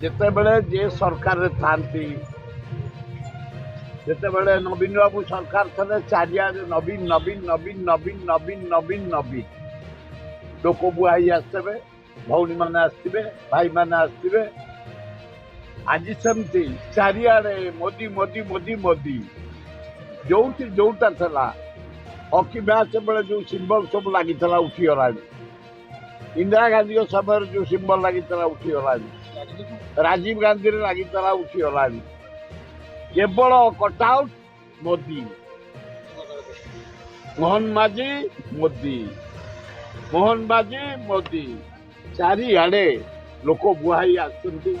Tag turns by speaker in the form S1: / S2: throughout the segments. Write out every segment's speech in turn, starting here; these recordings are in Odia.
S1: ଯେତେବେଳେ ଯେ ସରକାରରେ ଥାନ୍ତି ଯେତେବେଳେ ନବୀନ ବାବୁ ସରକାର ଥିଲେ ଚାରିଆଡେ ନବୀନ ନବୀନ ନବୀନ ନବୀନ ନବୀନ ନବୀନ ନବୀନ ଲୋକ ବୁହାଇ ଆସିଥିବେ, ଭଉଣୀମାନେ ଆସିଥିବେ, ଭାଇମାନେ ଆସିଥିବେ। ଆଜି ସେମିତି ଚାରିଆଡେ ମୋଦି ମୋଦି ମୋଦି ମୋଦି। ଯୋଉଠି ଯୋଉଟା ଥିଲା ହକି ମ୍ୟାଚ୍ ବେଳେ ଯୋଉ ସିମ୍ବଲ ସବୁ ଲାଗିଥିଲା ଉଠିଗଲାଣି। ଇନ୍ଦିରା ଗାନ୍ଧୀଙ୍କ ସମୟରେ ଯୋଉ ସିମ୍ବଲ ଲାଗିଥିଲା ଉଠିଗଲାଣି। ରାଜୀବ ଗାନ୍ଧୀରେ ଲାଗିଥିଲା ଉଠିଗଲାଣି। କେବଳ କଟଆଉଟ୍ ମୋଦି, ମୋହନ ମାଝୀ ମୋଦି, ମୋହନ ମାଝୀ ମୋଦି। ଚାରିଆଡେ ଲୋକ ବୁହାଇ ଆସୁଛନ୍ତି।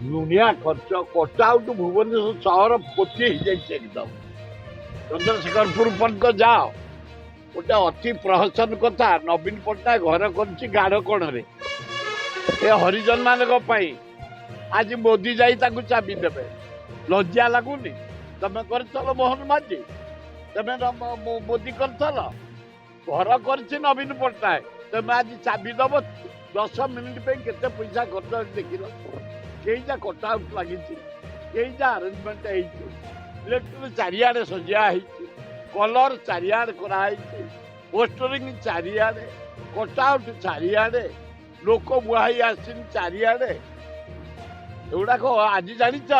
S1: ଦୁନିଆ ଖର୍ଚ୍ଚ କଟଆଉଟ୍ ଭୁବନେଶ୍ୱର ସହର ପୋତି ହେଇଯାଇଛି ଏକଦମ। ଚନ୍ଦ୍ରଶେଖରପୁର ପର୍ଯ୍ୟନ୍ତ ଯାଅ, ଗୋଟେ ଅତି ପ୍ରହସନ କଥା। ନବୀନ ପଟ୍ଟନାୟକ ଘର କରିଛି ଗାଢ କଣରେ ଏ ହରିଜନ ମାନଙ୍କ ପାଇଁ। ଆଜି ମୋଦି ଯାଇ ତାଙ୍କୁ ଚାବି ଦେବେ। ଲଜ୍ଜା ଲାଗୁନି? ତମେ କରିଥିଲ ମୋହନ ମାଝୀ, ତମେ ମୋଦି କରିଥିଲ। ଘର କରିଛି ନବୀନ ପଟ୍ଟନାୟକ, ତମେ ଆଜି ଚାବି ଦବ? 10 ମିନିଟ୍ ପାଇଁ କେତେ ପଇସା ଖର୍ଚ୍ଚ ଦେଖିଲ? କେଇଟା କଟଆଉଟ୍ ଲାଗିଛି, କେଇଟା ଆରେଞ୍ଜମେଣ୍ଟ ହେଇଛି, ଇଲେକ୍ଟ୍ରିକ୍ ଚାରିଆଡେ ସଜା ହେଇଛି, କଲର ଚାରିଆଡେ କରାହେଇଛି, ପୋଷ୍ଟରିଂ ଚାରିଆଡେ, କଟଆଉଟ୍ ଚାରିଆଡେ, ଲୋକ ବୁହାଇ ଆସିଛନ୍ତି ଚାରିଆଡେ। ଏଗୁଡାକ ଆଜି ଜାଣିଛ?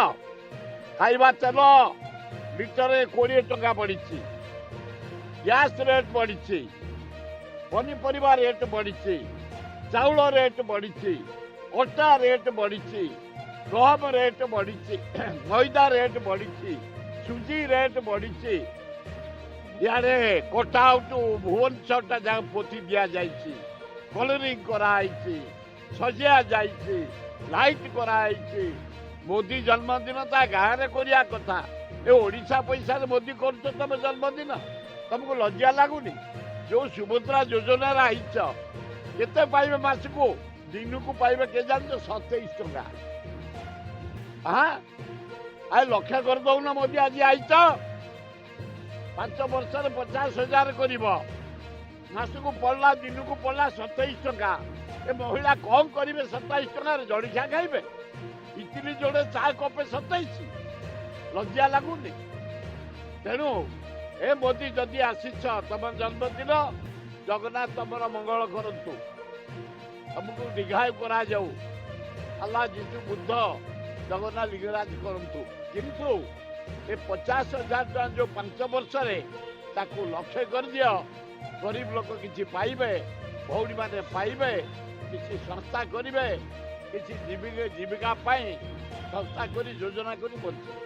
S1: ଖାଇବା ତେଲ ଲିଟରରେ 20 ଟଙ୍କା ବଢିଛି, ଗ୍ୟାସ୍ ରେଟ୍ ବଢିଛି, ପନିପରିବା ରେଟ୍ ବଢିଛି, ଚାଉଳ ରେଟ୍ ବଢିଛି, ଅଟା ରେଟ୍ ବଢିଛି, ଗହମ ରେଟ୍ ବଢିଛି, ମଇଦା ରେଟ୍ ବଢିଛି, ସୁଜି ରେଟ୍ ବଢିଛି। ଇଆଡେ କଟଆଉଟ୍ ଭୁବନେଶ୍ୱରଟା ଯାହା ପୋତି ଦିଆଯାଇଛି, କଲରିଂ କରାହେଇଛି, ସଜା ଯାଇଛି, ଲାଇଟ୍ କରାହେଇଛି। ମୋଦି ଜନ୍ମଦିନ ତା ଗାଁରେ କରିବା କଥା। ଏ ଓଡ଼ିଶା ପଇସାରେ ମୋଦି କରୁଛ ତମେ ଜନ୍ମଦିନ? ତମକୁ ଲଜ୍ଜା ଲାଗୁନି? ଯୋଉ ସୁଭଦ୍ରା ଯୋଜନାରେ ଆଇଛ, କେତେ ପାଇବେ ମାସକୁ? ଦିନକୁ ପାଇବେ କେ ଜାଣିଛ? 27 ଟଙ୍କା। ଲକ୍ଷ୍ୟ କରିଦଉନ ମୋଦି ଆଜି ଆଇଛ? 5 ବର୍ଷରେ 50,000 କରିବ। ମାସକୁ ପଡିଲା, ଦିନକୁ ପଡିଲା 27 ଟଙ୍କା। ଏ ମହିଳା କଣ କରିବେ 27 ଟଙ୍କାରେ? ଜଳଖିଆ ଖାଇବେ? ଇଟିଲି ଯୋଡ଼େ, ଚା କପେ 27? ଲଜ୍ଜା ଲାଗୁନି? ତେଣୁ ଏ ମୋଦି ଯଦି ଆସିଛ ତମ ଜନ୍ମଦିନ, ଜଗନ୍ନାଥ ତମର ମଙ୍ଗଳ କରନ୍ତୁ, ତମକୁ ଦୀର୍ଘାୟୁ କରାଯାଉ। ଆଲ୍ଲାହ, ଯୀଶୁ, ବୁଦ୍ଧ, ଜଗନ୍ନାଥ ଲିଙ୍ଗରାଜ କରନ୍ତୁ। କିନ୍ତୁ ଏ 50,000 ଟଙ୍କା ଯୋଉ 5 ବର୍ଷରେ, ତାକୁ ଲକ୍ଷ୍ୟ କରିଦିଅ। ଗରିବ ଲୋକ କିଛି ପାଇବେ, ଭଉଣୀମାନେ ପାଇବେ, କିଛି ସଂସ୍ଥା କରିବେ, କିଛି ଜୀବିକା ପାଇଁ ସଂସ୍ଥା କରି ଯୋଜନା କରି ବଞ୍ଚିବେ।